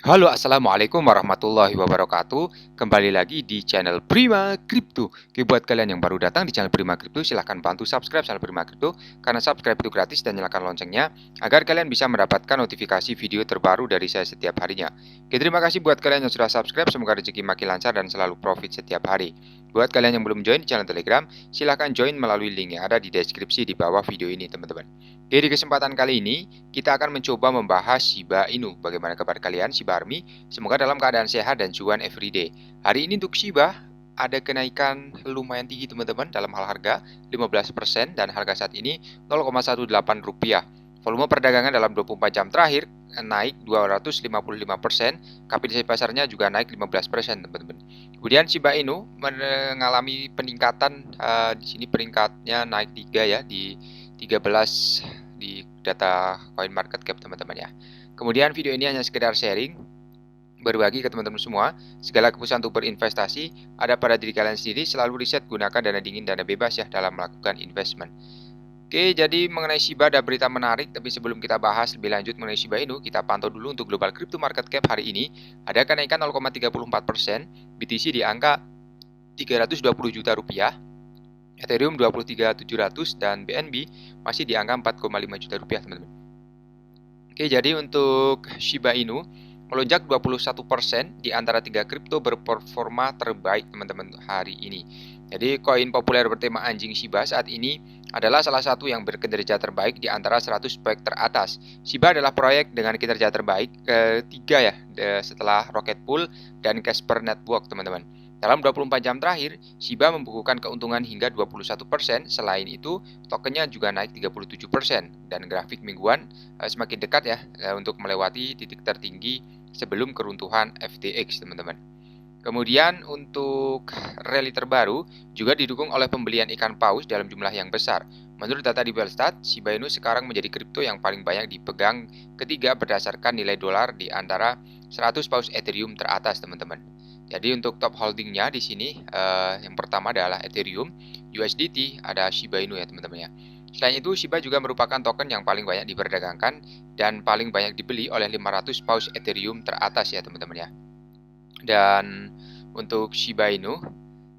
Halo, assalamualaikum warahmatullahi wabarakatuh. Kembali lagi di channel Prima Crypto. Oke, buat kalian yang baru datang di channel Prima Crypto, silahkan bantu subscribe channel Prima Crypto karena subscribe itu gratis dan nyalakan loncengnya agar kalian bisa mendapatkan notifikasi video terbaru dari saya setiap harinya. Oke, terima kasih buat kalian yang sudah subscribe. Semoga rezeki makin lancar dan selalu profit setiap hari. Buat kalian yang belum join di channel Telegram, silahkan join melalui link yang ada di deskripsi di bawah video ini, teman-teman. Oke, di kesempatan kali ini kita akan mencoba membahas Shiba Inu. Bagaimana kabar kalian, Shiba Army? Semoga dalam keadaan sehat dan cuan everyday. Hari ini untuk Shiba ada kenaikan lumayan tinggi teman-teman dalam hal harga 15% dan harga saat ini 0,18 rupiah. Volume perdagangan dalam 24 jam terakhir naik 255%, kapitalisasi pasarnya juga naik 15% teman-teman. Kemudian Shiba Inu mengalami peningkatan di sini peringkatnya naik 3 ya di 13 di data coin market cap teman-teman ya. Kemudian video ini hanya sekedar sharing, berbagi ke teman-teman semua. Segala keputusan untuk berinvestasi ada pada diri kalian sendiri. Selalu riset, gunakan dana dingin, dana bebas ya dalam melakukan investment. Oke, jadi mengenai Shiba ada berita menarik, tapi sebelum kita bahas lebih lanjut mengenai Shiba Inu, kita pantau dulu untuk global crypto market cap hari ini. Ada kenaikan 0,34%, BTC di angka 320 juta rupiah, Ethereum 23.700 dan BNB masih di angka 4,5 juta rupiah teman-teman. Oke, jadi untuk Shiba Inu melonjak 21% di antara 3 kripto berperforma terbaik teman-teman hari ini. Jadi koin populer bertema anjing Shiba saat ini adalah salah satu yang berkinerja terbaik di antara 100 proyek teratas. Shiba adalah proyek dengan kinerja terbaik ketiga ya setelah Rocket Pool dan Casper Network teman-teman. Dalam 24 jam terakhir, Shiba membukukan keuntungan hingga 21%. Selain itu, tokennya juga naik 37% dan grafik mingguan semakin dekat ya untuk melewati titik tertinggi sebelum keruntuhan FTX, teman-teman. Kemudian untuk rally terbaru juga didukung oleh pembelian ikan paus dalam jumlah yang besar. Menurut data di Bellstat, Shiba Inu sekarang menjadi kripto yang paling banyak dipegang ketiga berdasarkan nilai dolar di antara 100 paus Ethereum teratas, teman-teman. Jadi untuk top holdingnya di sini yang pertama adalah Ethereum, USDT, ada Shiba Inu ya teman-teman ya. Selain itu, Shiba juga merupakan token yang paling banyak diperdagangkan dan paling banyak dibeli oleh 500 paus Ethereum teratas ya teman-teman ya. Dan untuk Shiba Inu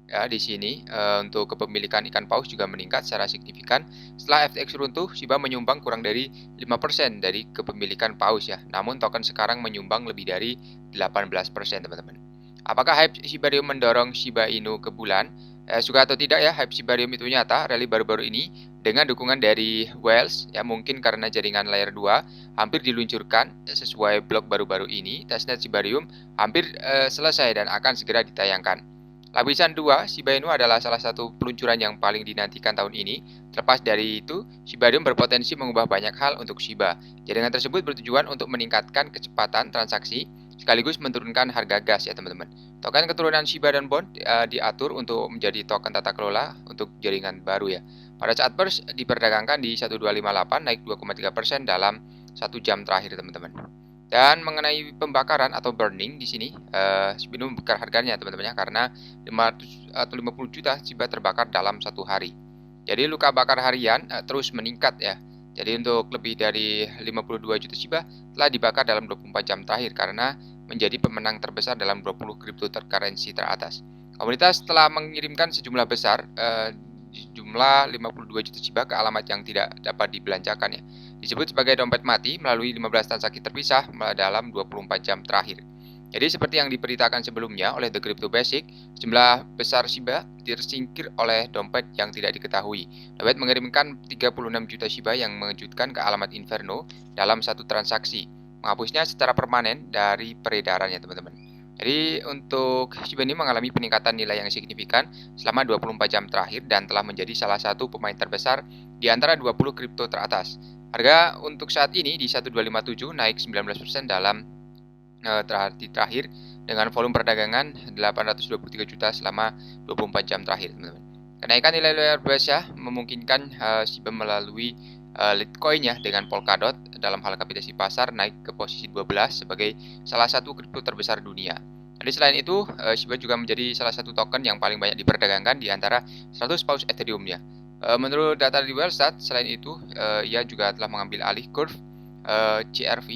ya di sini untuk kepemilikan ikan paus juga meningkat secara signifikan. Setelah FTX runtuh, Shiba menyumbang kurang dari 5% dari kepemilikan paus ya. Namun token sekarang menyumbang lebih dari 18% teman-teman. Apakah hype Shiba Inu mendorong Shiba Inu ke bulan? Suka atau tidak ya, hype Shiba Inu itu nyata. Rally baru-baru ini dengan dukungan dari Whales ya, mungkin karena jaringan layer 2 hampir diluncurkan sesuai blog baru-baru ini. Testnet Shiba Inu hampir selesai dan akan segera ditayangkan. Lapisan 2, Shiba Inu adalah salah satu peluncuran yang paling dinantikan tahun ini. Terlepas dari itu, Shiba Inu berpotensi mengubah banyak hal untuk Shiba. Jaringan tersebut bertujuan untuk meningkatkan kecepatan transaksi sekaligus menurunkan harga gas ya teman-teman. Token keturunan Shiba dan Bond diatur untuk menjadi token tata kelola untuk jaringan baru ya. Pada saat burst diperdagangkan di 1258 naik 2,3% dalam 1 jam terakhir teman-teman. Dan mengenai pembakaran atau burning di sini, Shiba Inu membakar harganya teman-teman ya, karena 500 atau 50 juta Shiba terbakar dalam satu hari. Jadi luka bakar harian terus meningkat ya. Jadi untuk lebih dari 52 juta Shiba telah dibakar dalam 24 jam terakhir karena menjadi pemenang terbesar dalam 20 cryptocurrency teratas. Komunitas telah mengirimkan sejumlah besar jumlah 52 juta Shiba ke alamat yang tidak dapat dibelanjakan ya. Disebut sebagai dompet mati melalui 15 transaksi terpisah dalam 24 jam terakhir. Jadi seperti yang diberitakan sebelumnya oleh The Crypto Basic, jumlah besar Shiba tersingkir oleh dompet yang tidak diketahui. Dompet mengirimkan 36 juta Shiba yang mengejutkan ke alamat Inferno dalam satu transaksi, menghapusnya secara permanen dari peredarannya teman-teman. Jadi untuk Shiba ini mengalami peningkatan nilai yang signifikan selama 24 jam terakhir dan telah menjadi salah satu pemain terbesar di antara 20 kripto teratas. Harga untuk saat ini di 1257 naik 19% dalam terakhir dengan volume perdagangan 823 juta selama 24 jam terakhir teman-teman. Kenaikan nilai luar biasa memungkinkan Shiba melalui Litecoin-nya dengan Polkadot dalam hal kapitalisasi pasar naik ke posisi 12 sebagai salah satu kripto terbesar dunia. Jadi selain itu, Shiba juga menjadi salah satu token yang paling banyak diperdagangkan di antara 100 paus Ethereum ya. Menurut data di Wellstat, selain itu ia juga telah mengambil alih Curve CRV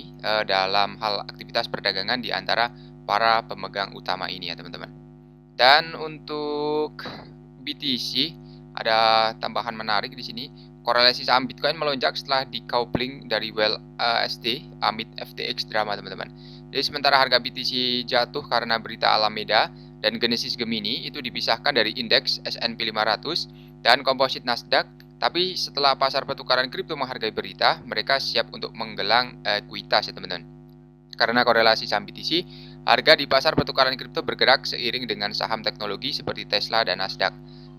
dalam hal aktivitas perdagangan di antara para pemegang utama ini ya teman-teman. Dan untuk BTC ada tambahan menarik di sini. Korelasi saham Bitcoin melonjak setelah decoupling dari WLSD amid FTX drama teman-teman. Jadi sementara harga BTC jatuh karena berita Alameda dan Genesis Gemini itu dipisahkan dari indeks S&P 500 dan komposit Nasdaq. Tapi setelah pasar pertukaran kripto menghargai berita, mereka siap untuk menggelang ekuitas ya teman-teman. Karena korelasi saham BTC, harga di pasar pertukaran kripto bergerak seiring dengan saham teknologi seperti Tesla dan Nasdaq.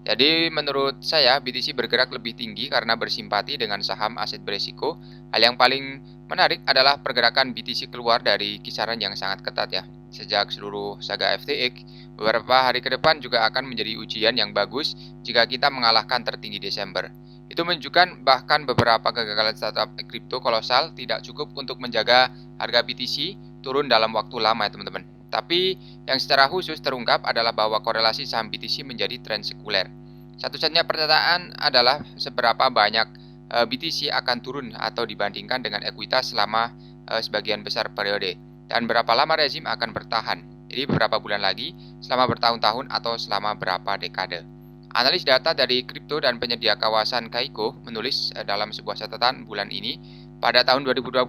Jadi menurut saya BTC bergerak lebih tinggi karena bersimpati dengan saham aset beresiko. Hal yang paling menarik adalah pergerakan BTC keluar dari kisaran yang sangat ketat ya. Sejak seluruh saga FTX, beberapa hari ke depan juga akan menjadi ujian yang bagus jika kita mengalahkan tertinggi Desember. Itu menunjukkan bahkan beberapa kegagalan startup kripto kolosal tidak cukup untuk menjaga harga BTC turun dalam waktu lama ya teman-teman. Tapi yang secara khusus terungkap adalah bahwa korelasi saham BTC menjadi tren sekuler. Satu-satunya pertanyaan adalah seberapa banyak BTC akan turun atau dibandingkan dengan ekuitas selama sebagian besar periode. Dan berapa lama rezim akan bertahan. Jadi beberapa bulan lagi, selama bertahun-tahun atau selama berapa dekade. Analis data dari kripto dan penyedia kawasan Kaiko menulis dalam sebuah catatan bulan ini, pada tahun 2022,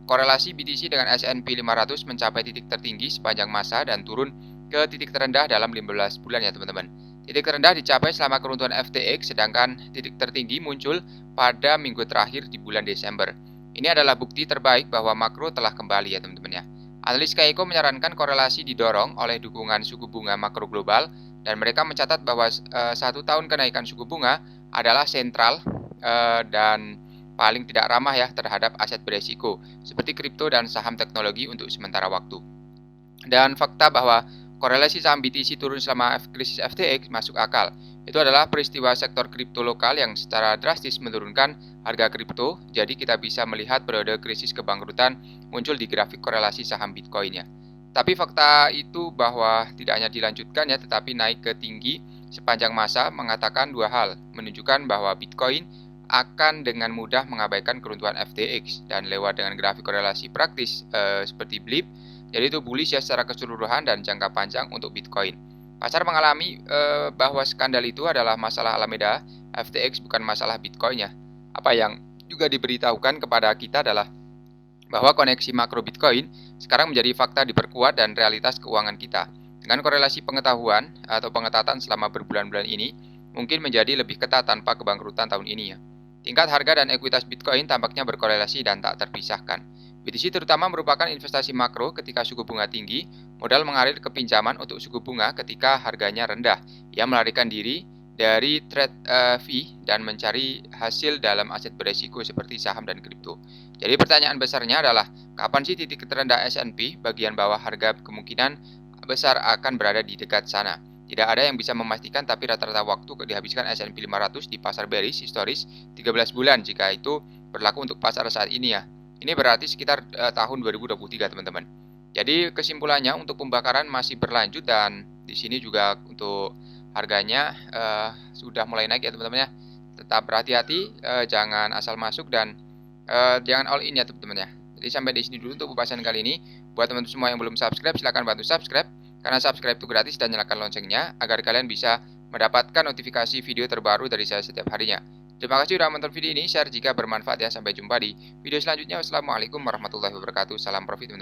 korelasi BTC dengan S&P 500 mencapai titik tertinggi sepanjang masa dan turun ke titik terendah dalam 15 bulan ya teman-teman. Titik terendah dicapai selama keruntuhan FTX, sedangkan titik tertinggi muncul pada minggu terakhir di bulan Desember. Ini adalah bukti terbaik bahwa makro telah kembali ya teman-teman ya. Analis Kaiko menyarankan korelasi didorong oleh dukungan suku bunga makro global dan mereka mencatat bahwa 1 tahun kenaikan suku bunga adalah sentral dan paling tidak ramah ya terhadap aset beresiko seperti kripto dan saham teknologi untuk sementara waktu. Dan fakta bahwa korelasi saham BTC turun selama krisis FTX masuk akal. Itu adalah peristiwa sektor kripto lokal yang secara drastis menurunkan harga kripto. Jadi kita bisa melihat periode krisis kebangkrutan muncul di grafik korelasi saham Bitcoin ya. Tapi fakta itu bahwa tidak hanya dilanjutkan ya tetapi naik ke tinggi sepanjang masa mengatakan dua hal, menunjukkan bahwa Bitcoin akan dengan mudah mengabaikan keruntuhan FTX dan lewat dengan grafik korelasi praktis seperti blip. Jadi itu bullish ya secara keseluruhan dan jangka panjang untuk Bitcoin. Pasar mengalami bahwa skandal itu adalah masalah Alameda, FTX bukan masalah Bitcoin ya. Apa yang juga diberitahukan kepada kita adalah bahwa koneksi makro Bitcoin sekarang menjadi fakta diperkuat dan realitas keuangan kita. Dengan korelasi pengetahuan atau pengetatan selama berbulan-bulan ini mungkin menjadi lebih ketat tanpa kebangkrutan tahun ini ya. Tingkat harga dan ekuitas Bitcoin tampaknya berkorelasi dan tak terpisahkan. BTC terutama merupakan investasi makro ketika suku bunga tinggi, modal mengalir ke pinjaman untuk suku bunga ketika harganya rendah. Ia melarikan diri dari trade fee dan mencari hasil dalam aset beresiko seperti saham dan kripto. Jadi pertanyaan besarnya adalah, kapan sih titik terendah S&P? Bagian bawah harga kemungkinan besar akan berada di dekat sana. Tidak ada yang bisa memastikan, tapi rata-rata waktu dihabiskan S&P 500 di pasar bearish historis 13 bulan jika itu berlaku untuk pasar saat ini ya. Ini berarti sekitar tahun 2023 teman-teman. Jadi kesimpulannya untuk pembakaran masih berlanjut dan di sini juga untuk harganya sudah mulai naik ya teman-teman ya. Tetap berhati-hati, jangan asal masuk dan jangan all in ya teman-teman ya. Jadi sampai di sini dulu untuk pembahasan kali ini. Buat teman-teman semua yang belum subscribe, silahkan bantu subscribe. Karena subscribe itu gratis dan nyalakan loncengnya agar kalian bisa mendapatkan notifikasi video terbaru dari saya setiap harinya. Terima kasih sudah menonton video ini, share jika bermanfaat ya. Sampai jumpa di video selanjutnya. Wassalamualaikum warahmatullahi wabarakatuh. Salam profit teman-teman.